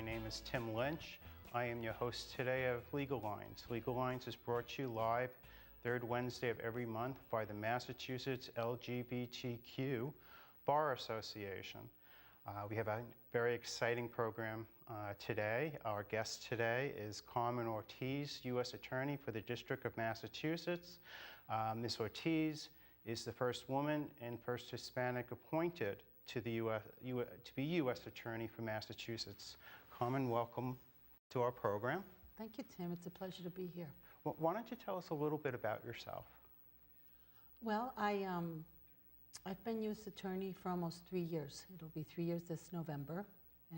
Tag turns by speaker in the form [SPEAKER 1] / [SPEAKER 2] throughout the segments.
[SPEAKER 1] name is Tim Lynch. I am your host today of Legal Lines. Legal Lines is brought to you live third Wednesday of every month by the Massachusetts LGBTQ Bar Association. We have a very exciting program today. Our guest today is Carmen Oritz, U.S. Attorney for the District of Massachusetts. Ms. Ortiz is the first woman and first Hispanic appointed to the to be U.S. Attorney for Massachusetts. Carmen, welcome to our program.
[SPEAKER 2] Thank you, Tim. It's a pleasure to be here.
[SPEAKER 1] Well, why don't you tell us a little bit about yourself?
[SPEAKER 2] Well, I've been U.S. Attorney for almost 3 years. It'll be 3 years this November.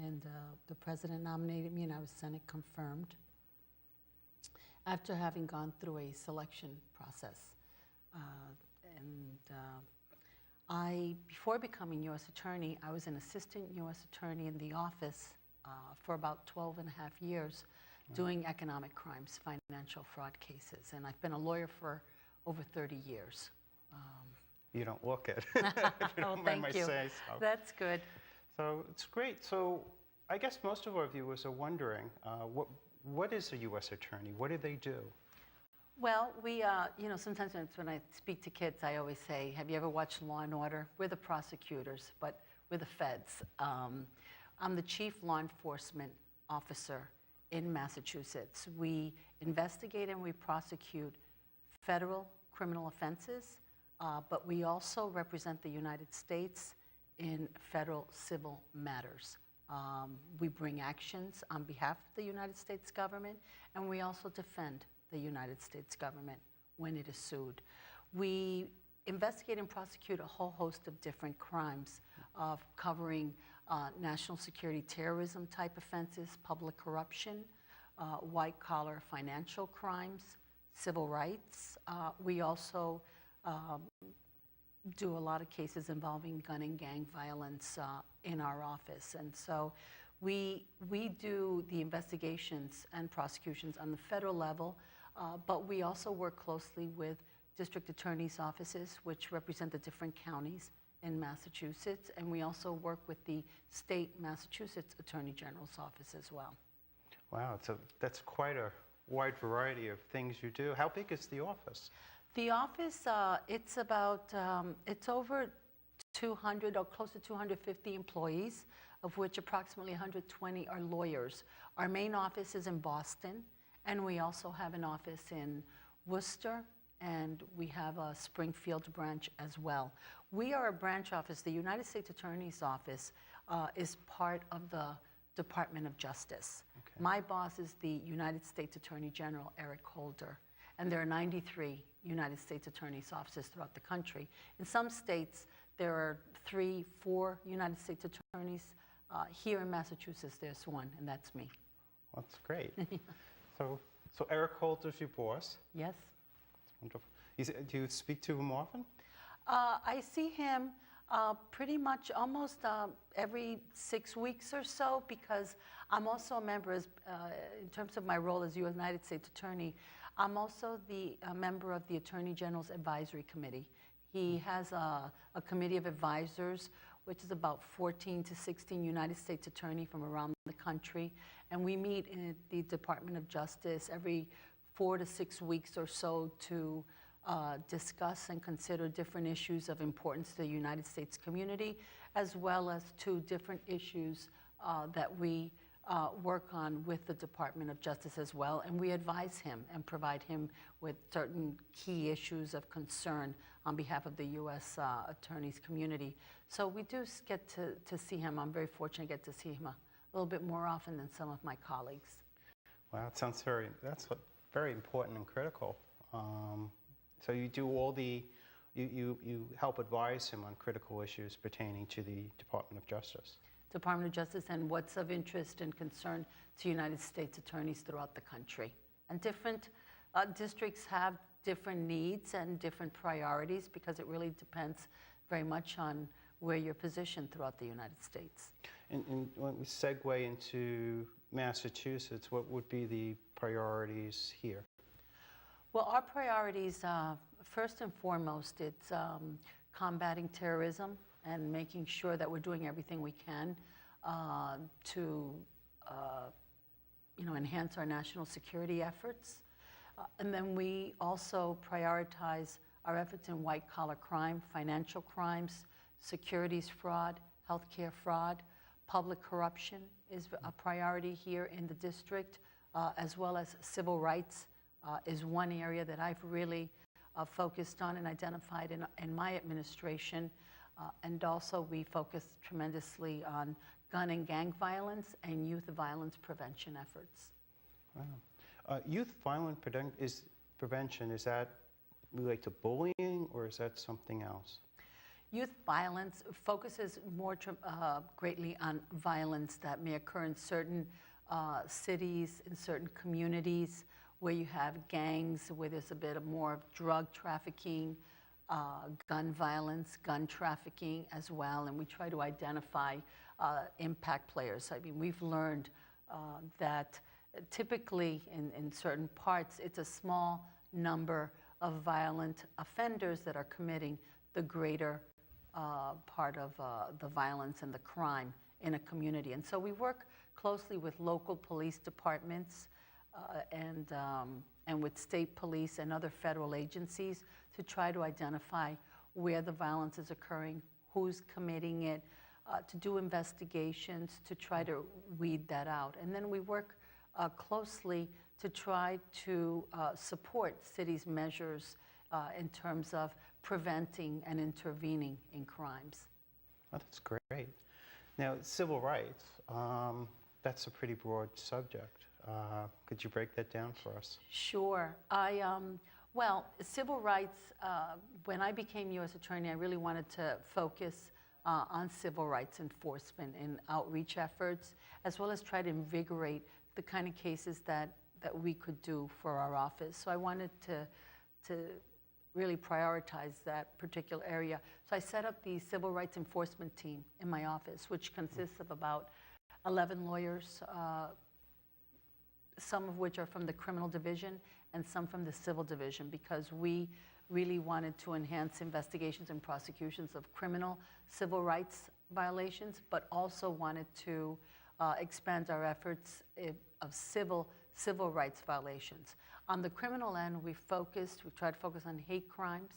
[SPEAKER 2] And the President nominated me, and I was Senate confirmed after having gone through a selection process. Before becoming U.S. Attorney, I was an Assistant U.S. Attorney in the office for about 12 and a half years doing economic crimes, financial fraud cases. And I've been a lawyer for over 30 years.
[SPEAKER 1] You don't look it, if you don't mind my saying so.
[SPEAKER 2] That's good.
[SPEAKER 1] So it's great. So I guess most of our viewers are wondering, what is a U.S. Attorney? What do they do?
[SPEAKER 2] Well, sometimes when I speak to kids, I always say, have you ever watched Law and Order? We're the prosecutors, but we're the feds. I'm the Chief Law Enforcement Officer in Massachusetts. We investigate and we prosecute federal criminal offenses, but we also represent the United States in federal civil matters. We bring actions on behalf of the United States government, and we also defend the United States government when it is sued. We investigate and prosecute a whole host of different crimes, covering national security terrorism type offenses, public corruption, white-collar financial crimes, civil rights. We also do a lot of cases involving gun and gang violence in our office. And so we do the investigations and prosecutions on the federal level, but we also work closely with district attorneys' offices, which represent the different counties in Massachusetts, and we also work with the state Massachusetts Attorney General's office as well.
[SPEAKER 1] Wow, so that's quite a wide variety of things you do. How big is the office?
[SPEAKER 2] The office, it's over 200 or close to 250 employees, of which approximately 120 are lawyers. Our main office is in Boston, and we also have an office in Worcester, and we have a Springfield branch as well. We are a branch office. The United States Attorney's Office is part of the Department of Justice. Okay. My boss is the United States Attorney General, Eric Holder, and there are 93 United States Attorney's offices throughout the country. In some states, there are 3, 4 United States attorneys. Here in Massachusetts, there's one, and that's me.
[SPEAKER 1] Well, that's great. So Eric Holder's your boss?
[SPEAKER 2] Yes.
[SPEAKER 1] That's wonderful. Do you speak to him often?
[SPEAKER 2] I see him pretty much almost every 6 weeks or so, because I'm also a member, in terms of my role as United States Attorney, I'm also the member of the Attorney General's Advisory Committee. He has a committee of advisors, which is about 14 to 16 United States attorneys from around the country. And we meet in the Department of Justice every 4 to 6 weeks or so to discuss and consider different issues of importance to the United States community, as well as to different issues that we work on with the Department of Justice as well. And we advise him and provide him with certain key issues of concern on behalf of the U.S. attorneys community. So we do get to see him. I'm very fortunate to get to see him a little bit more often than some of my colleagues.
[SPEAKER 1] Wow, it sounds that's very important and critical. So you do you help advise him on critical issues pertaining to the Department of Justice.
[SPEAKER 2] Department of Justice and what's of interest and concern to United States attorneys throughout the country. And different districts have different needs and different priorities, because it really depends very much on where you're positioned throughout the United States.
[SPEAKER 1] And when we segue into Massachusetts, what would be the priorities here?
[SPEAKER 2] Well, our priorities, first and foremost, it's combating terrorism and making sure that we're doing everything we can to enhance our national security efforts. And then we also prioritize our efforts in white-collar crime, financial crimes, securities fraud, healthcare fraud, public corruption is a priority here in the district, as well as civil rights is one area that I've really focused on and identified in my administration. And also we focus tremendously on gun and gang violence and youth violence prevention efforts.
[SPEAKER 1] Wow. Youth violence prevention, is that related to bullying or is that something else?
[SPEAKER 2] Youth violence focuses more greatly on violence that may occur in certain cities, in certain communities, where you have gangs, where there's a bit more of drug trafficking, gun violence, gun trafficking as well, and we try to identify impact players. I mean, we've learned that typically in certain parts, it's a small number of violent offenders that are committing the greater part of the violence and the crime in a community. And so we work closely with local police departments and with state police and other federal agencies to try to identify where the violence is occurring, who's committing it, to do investigations, to try to weed that out. And then we work closely to try to support cities' measures in terms of preventing and intervening in crimes.
[SPEAKER 1] Oh, that's great. Now, civil rights, that's a pretty broad subject. Could you break that down for us?
[SPEAKER 2] Sure. Well, civil rights, when I became U.S. Attorney, I really wanted to focus on civil rights enforcement and outreach efforts, as well as try to invigorate the kind of cases that we could do for our office. So I wanted to really prioritize that particular area. So I set up the Civil Rights Enforcement Team in my office, which consists of about 11 lawyers, some of which are from the criminal division and some from the civil division, because we really wanted to enhance investigations and prosecutions of criminal civil rights violations, but also wanted to expand our efforts of civil rights violations. On the criminal end, we've tried to focus on hate crimes,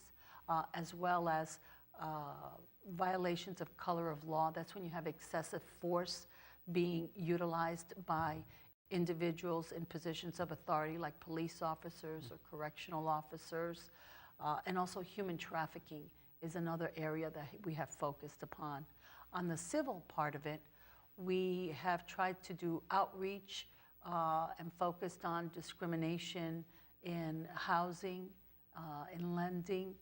[SPEAKER 2] as well as violations of color of law. That's when you have excessive force being utilized by individuals in positions of authority, like police officers or correctional officers. And also human trafficking is another area that we have focused upon. On the civil part of it, we have tried to do outreach and focused on discrimination in housing, in lending,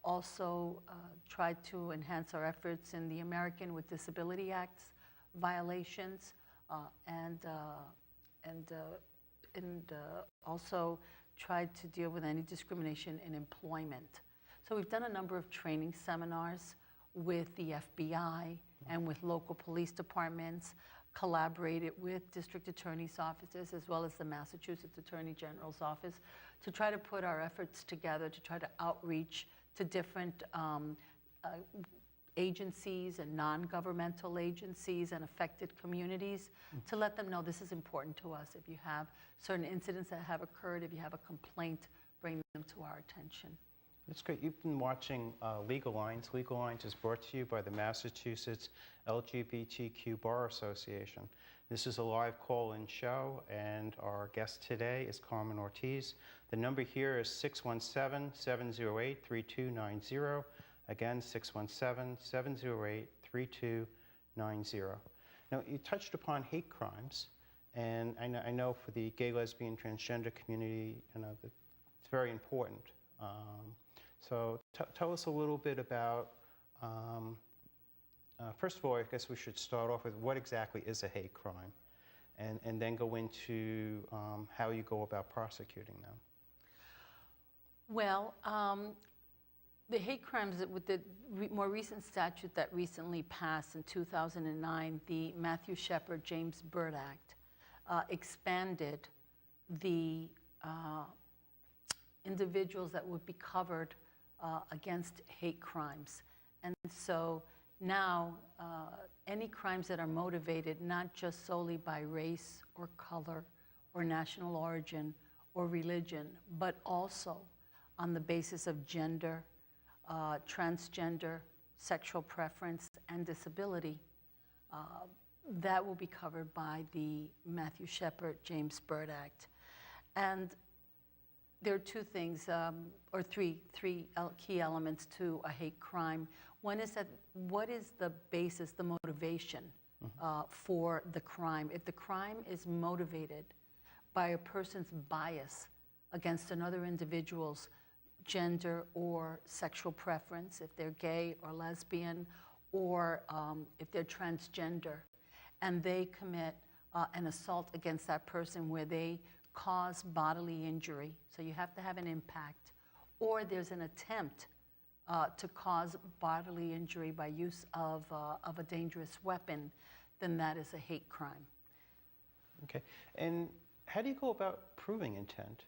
[SPEAKER 2] also tried to enhance our efforts in the American with Disability Act's violations, and also tried to deal with any discrimination in employment. So we've done a number of training seminars with the FBI and with local police departments, collaborated with district attorney's offices as well as the Massachusetts Attorney General's office to try to put our efforts together to try to outreach to different agencies and non-governmental agencies and affected communities to let them know this is important to us. If you have certain incidents that have occurred, if you have a complaint, bring them to our attention.
[SPEAKER 1] That's great. You've been watching Legal Lines. Legal Lines is brought to you by the Massachusetts LGBTQ Bar Association. This is a live call-in show, and our guest today is Carmen Oritz. The number here is 617-708-3290. Again, 617-708-3290. Now, you touched upon hate crimes, and I know for the gay, lesbian, transgender community, it's very important. So tell us a little bit about, first of all, I guess we should start off with what exactly is a hate crime, and then go into how you go about prosecuting them.
[SPEAKER 2] Well, the hate crimes, with the more recent statute that recently passed in 2009, the Matthew Shepard James Byrd Act, expanded the individuals that would be covered against hate crimes. And so now any crimes that are motivated not just solely by race or color or national origin or religion, but also on the basis of gender, transgender, sexual preference, and disability, that will be covered by the Matthew Shepard James Byrd Act. And there are two things, or three key elements to a hate crime. One is that what is the basis, the motivation for the crime? If the crime is motivated by a person's bias against another individual's gender or sexual preference, if they're gay or lesbian, or if they're transgender, and they commit an assault against that person where they cause bodily injury, so you have to have an impact, or there's an attempt to cause bodily injury by use of a dangerous weapon, then that is a hate crime.
[SPEAKER 1] Okay. And how do you go about proving intent?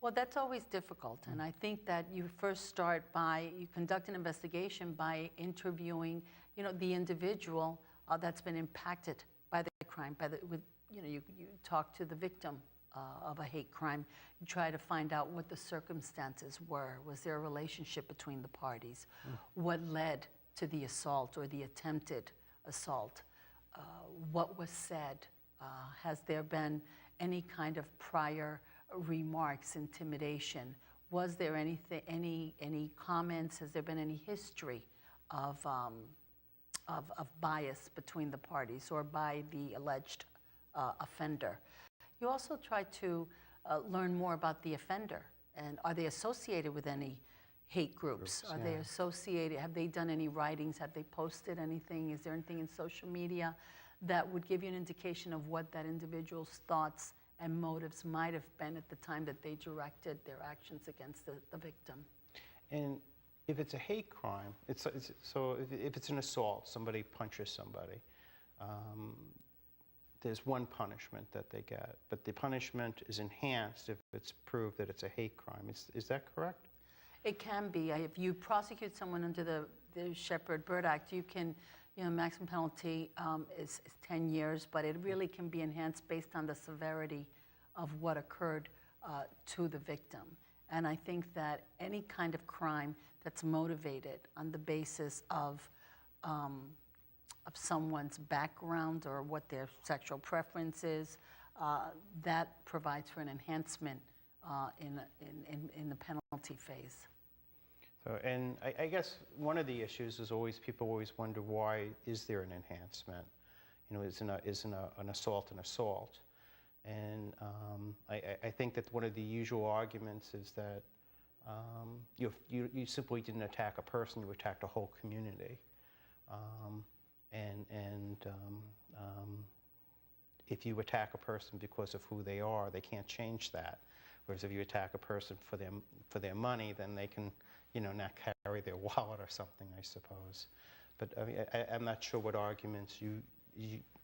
[SPEAKER 2] Well, that's always difficult, and I think that you first start by, you conduct an investigation by interviewing, the individual that's been impacted by the crime, you talk to the victim of a hate crime. You try to find out what the circumstances were. Was there a relationship between the parties? What led to the assault or the attempted assault? What was said? Has there been any kind of prior remarks, intimidation? Was there any comments? Has there been any history of bias between the parties or by the alleged offender? You also try to learn more about the offender, and are they associated with any hate groups? Are they associated? Have they done any writings? Have they posted anything? Is there anything in social media that would give you an indication of what that individual's thoughts and motives might have been at the time that they directed their actions against the victim? And
[SPEAKER 1] if it's a hate crime, so if it's an assault, somebody punches somebody, there's one punishment that they get, but the punishment is enhanced if it's proved that it's a hate crime. Is that correct?
[SPEAKER 2] It can be. If you prosecute someone under the Shepard-Byrd Act, you can, maximum penalty is 10 years, but it really can be enhanced based on the severity of what occurred to the victim. And I think that any kind of crime that's motivated on the basis of someone's background or what their sexual preference is, that provides for an enhancement in the penalty phase.
[SPEAKER 1] So, and I guess one of the issues is people always wonder, why is there an enhancement? Isn't an assault an assault? And I think that one of the usual arguments is that you simply didn't attack a person, you attacked a whole community. If you attack a person because of who they are, they can't change that. Whereas if you attack a person for their money, then they can, not carry their wallet or something, I suppose. But I mean, I'm not sure what arguments you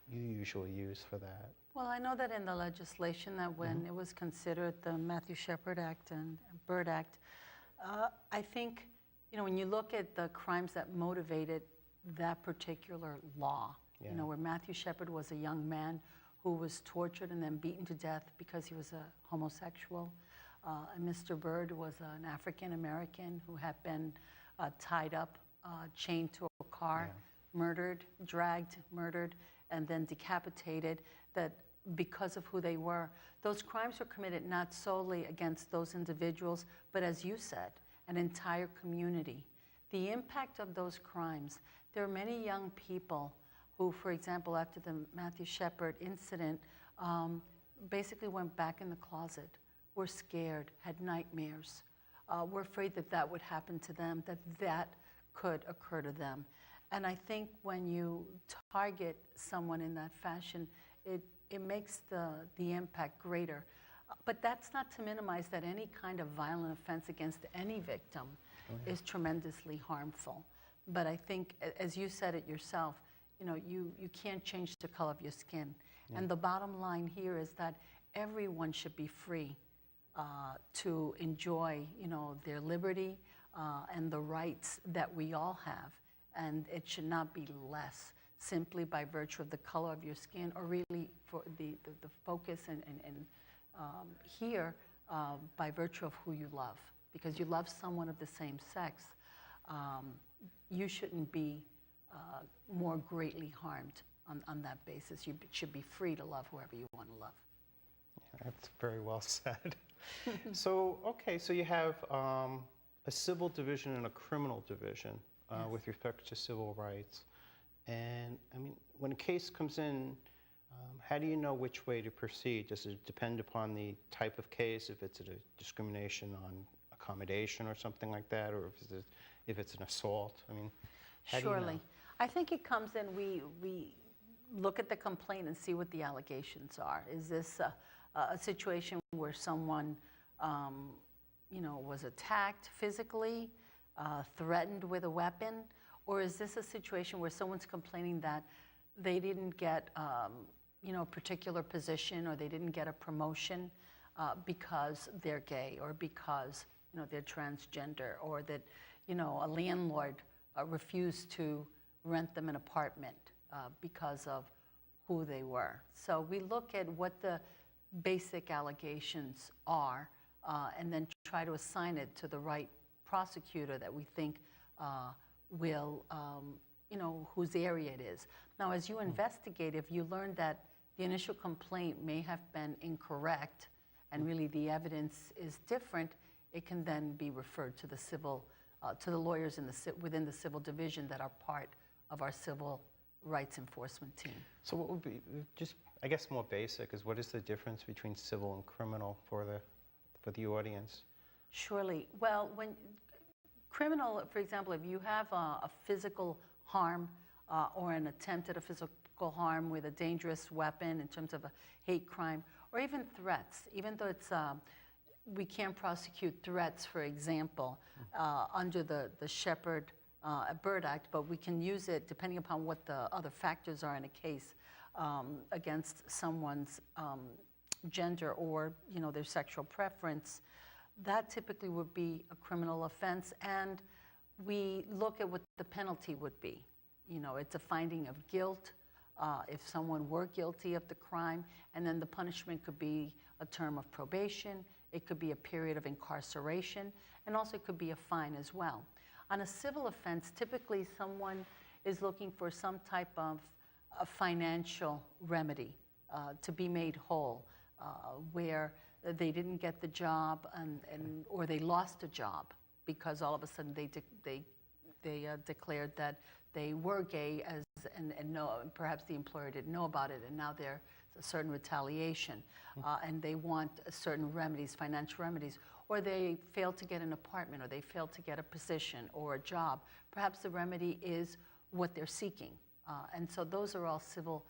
[SPEAKER 1] usually use for that.
[SPEAKER 2] Well, I know that in the legislation that when it was considered the Matthew Shepard Act and Byrd Act, I think, when you look at the crimes that motivated that particular law, where Matthew Shepard was a young man who was tortured and then beaten to death because he was a homosexual, and Mr. Byrd was an African-American who had been tied up, chained to a car, murdered, and then decapitated, that because of who they were. Those crimes were committed not solely against those individuals, but as you said, an entire community. The impact of those crimes, there are many young people who, for example, after the Matthew Shepard incident, basically went back in the closet, were scared, had nightmares, were afraid that that would happen to them, that could occur to them. And I think when you target someone in that fashion, it makes the impact greater. But that's not to minimize that any kind of violent offense against any victim is tremendously harmful. But I think, as you said it yourself, you can't change the color of your skin. And the bottom line here is that everyone should be free to enjoy, their liberty and the rights that we all have. and it should not be less simply by virtue of the color of your skin, or really for the focus and here by virtue of who you love. Because you love someone of the same sex, you shouldn't be more greatly harmed on that basis. You should be free to love whoever you want to love.
[SPEAKER 1] Yeah, that's very well said. So, okay, so you have a civil division and a criminal division
[SPEAKER 2] Yes.
[SPEAKER 1] with respect to civil rights. And I mean, when a case comes in, how do you know which way to proceed? Does it depend upon the type of case, if it's a discrimination on accommodation or something like that, or if it's an assault? I mean, how do you know?
[SPEAKER 2] Surely. I think it comes in, we look at the complaint and see what the allegations are. Is this a situation where someone was attacked physically, threatened with a weapon? Or is this a situation where someone's complaining that they didn't get a particular position, or they didn't get a promotion because they're gay, or because they're transgender, or that a landlord refused to rent them an apartment because of who they were? So we look at what the basic allegations are, and then try to assign it to the right prosecutor that we think will, whose area it is. Now, as you investigate, if you learn that the initial complaint may have been incorrect, and really the evidence is different, it can then be referred to the civil, to the lawyers within the civil division that are part of our civil rights enforcement team.
[SPEAKER 1] So what would be, just, I guess more basic, is what is the difference between civil and criminal for the audience?
[SPEAKER 2] Surely. Well, when criminal, for example, if you have a physical harm or an attempt at a physical harm with a dangerous weapon in terms of a hate crime, or even threats, even though it's we can't prosecute threats, for example, under the Shepard-Byrd Act, but we can use it depending upon what the other factors are in a case against someone's gender or their sexual preference. That typically would be a criminal offense, and we look at what the penalty would be. It's a finding of guilt if someone were guilty of the crime, and then the punishment could be a term of probation, it could be a period of incarceration, and also it could be a fine as well. On a civil offense, typically someone is looking for some type of a financial remedy to be made whole, where they didn't get the job or they lost a job because all of a sudden they declared that they were gay and perhaps the employer didn't know about it, and now there's a certain retaliation, and they want certain remedies, financial remedies, or they failed to get an apartment, or they failed to get a position or a job. Perhaps the remedy is what they're seeking, and so those are all civil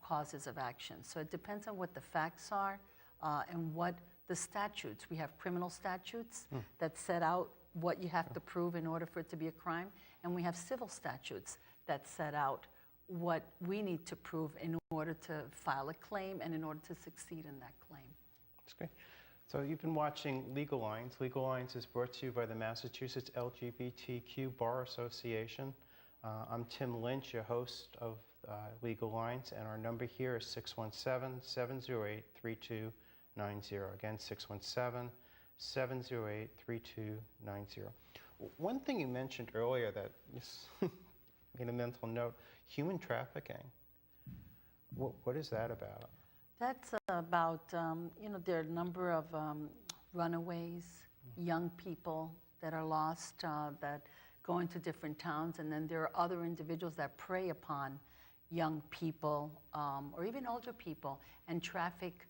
[SPEAKER 2] causes of action. So it depends on what the facts are and what the statutes. We have criminal statutes that set out what you have to prove in order for it to be a crime, and we have civil statutes that set out what we need to prove in order to file a claim and in order to succeed in that claim.
[SPEAKER 1] That's great. So you've been watching Legal Lines. Legal Lines is brought to you by the Massachusetts LGBTQ Bar Association. I'm Tim Lynch, your host of Legal Lines, and our number here is 617-708-3290. Again, 617-708-3290. One thing you mentioned earlier that just made a mental note, human trafficking. What is that about?
[SPEAKER 2] That's about, there are a number of runaways, young people that are lost, that go into different towns, and then there are other individuals that prey upon young people or even older people and traffic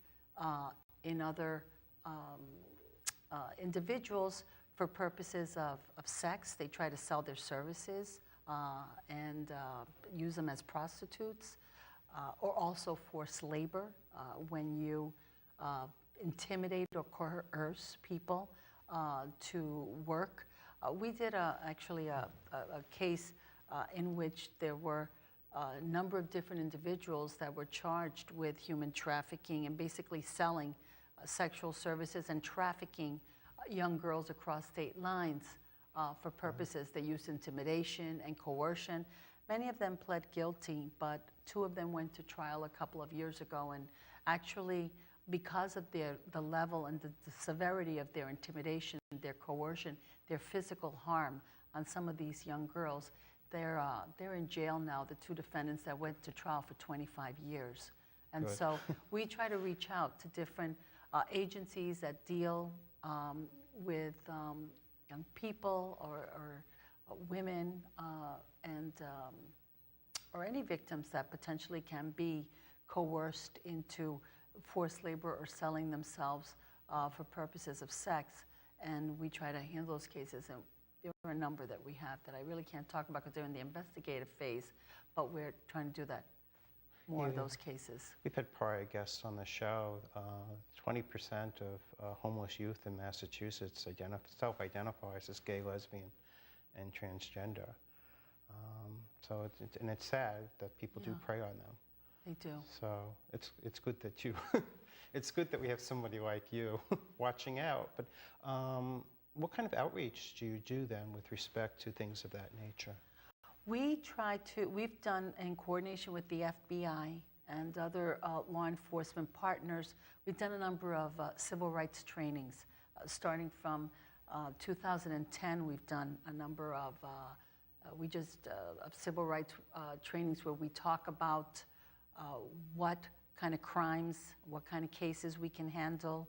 [SPEAKER 2] in other individuals for purposes of sex. They try to sell their services and use them as prostitutes, or also forced labor when you intimidate or coerce people to work. We did actually a case in which there were a number of different individuals that were charged with human trafficking and basically selling sexual services and trafficking young girls across state lines for purposes. They used intimidation and coercion. Many of them pled guilty, but 2 of them went to trial a couple of years ago, and actually, because of the level and the severity of their intimidation, their coercion, their physical harm on some of these young girls, they're in jail now, the 2 defendants that went to trial for 25 years. And
[SPEAKER 1] Good.
[SPEAKER 2] so we try to reach out to different agencies that deal with young people or women or any victims that potentially can be coerced into forced labor or selling themselves for purposes of sex. And we try to handle those cases. And there are a number that we have that I really can't talk about because they're in the investigative phase, but we're trying to do that, more of those cases.
[SPEAKER 1] We've had prior guests on the show. 20% of homeless youth in Massachusetts self-identifies as gay, lesbian, and transgender. So it's sad that people do prey on them.
[SPEAKER 2] They do.
[SPEAKER 1] So it's good that you, it's good that we have somebody like you watching out. But what kind of outreach do you do then with respect to things of that nature?
[SPEAKER 2] We've done in coordination with the FBI and other law enforcement partners, we've done a number of civil rights trainings. Starting from 2010, we've done a number of civil rights trainings where we talk about what kind of crimes, what kind of cases we can handle,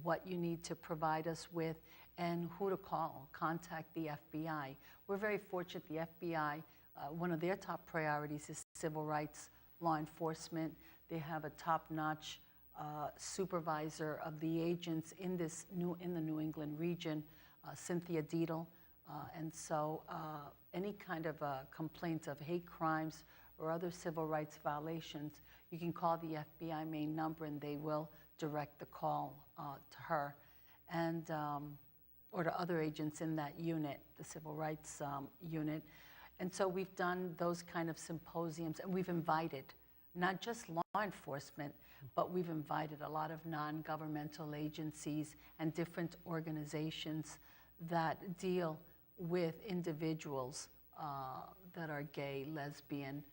[SPEAKER 2] what you need to provide us with, and who to call, contact the FBI. We're very fortunate the FBI, one of their top priorities is civil rights, law enforcement. They have a top-notch supervisor of the agents in the New England region, Cynthia Deedle. And so any kind of complaints of hate crimes or other civil rights violations, you can call the FBI main number and they will direct the call to her and or to other agents in that unit, the civil rights unit. And so we've done those kind of symposiums, and we've invited not just law enforcement, but we've invited a lot of non-governmental agencies and different organizations that deal with individuals that are gay, lesbian,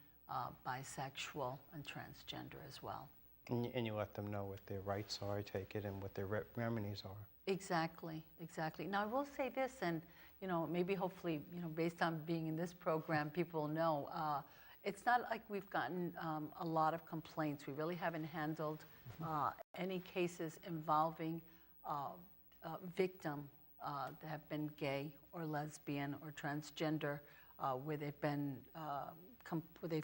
[SPEAKER 2] bisexual, and transgender as well.
[SPEAKER 1] And you let them know what their rights are, I take it, and what their remedies are. Exactly,
[SPEAKER 2] exactly. Now, I will say this, and maybe hopefully, based on being in this program, people will know, it's not like we've gotten a lot of complaints. We really haven't handled any cases involving victim that have been gay or lesbian or transgender, where they've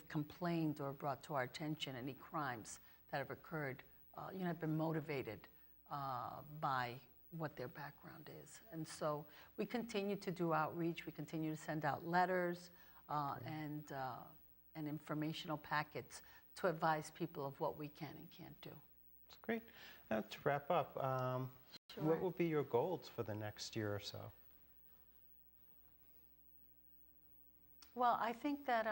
[SPEAKER 2] complained or brought to our attention any crimes that have occurred, have been motivated by what their background is. And so we continue to do outreach. We continue to send out letters and informational packets to advise people of what we can and can't do.
[SPEAKER 1] That's great. Now, to wrap up,
[SPEAKER 2] Sure.
[SPEAKER 1] What will be your goals for the next year or so?
[SPEAKER 2] Well, I think that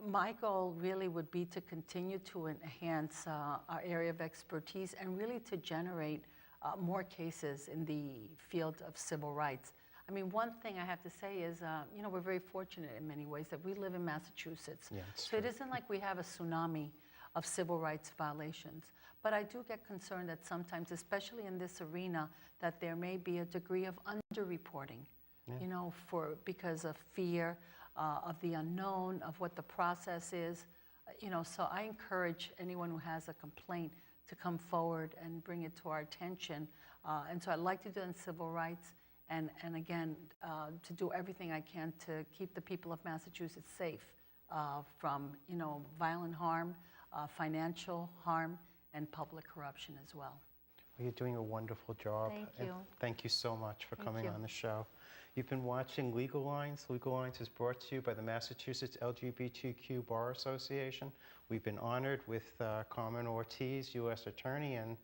[SPEAKER 2] my goal really would be to continue to enhance our area of expertise and really to generate more cases in the field of civil rights. I mean, one thing I have to say is, we're very fortunate in many ways that we live in Massachusetts.
[SPEAKER 1] Yeah,
[SPEAKER 2] so it isn't like we have a tsunami of civil rights violations. But I do get concerned that sometimes, especially in this arena, that there may be a degree of underreporting, because of fear of the unknown, of what the process is. So I encourage anyone who has a complaint to come forward and bring it to our attention. And so I'd like to do it in civil rights, and again, to do everything I can to keep the people of Massachusetts safe from, violent harm, financial harm, and public corruption as well.
[SPEAKER 1] Well, you're doing a wonderful job.
[SPEAKER 2] Thank you.
[SPEAKER 1] And thank you so much for coming
[SPEAKER 2] you.
[SPEAKER 1] on the show. You've been watching Legal Lines. Legal Lines is brought to you by the Massachusetts LGBTQ Bar Association. We've been honored with Carmen Oritz, U.S. Attorney, and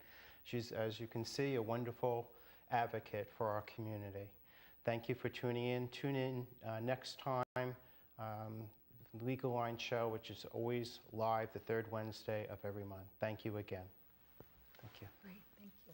[SPEAKER 1] she's, as you can see, a wonderful advocate for our community. Thank you for tuning in. Tune in next time. Legal Line show, which is always live the third Wednesday of every month. Thank you again. Thank you.
[SPEAKER 2] Great, thank you.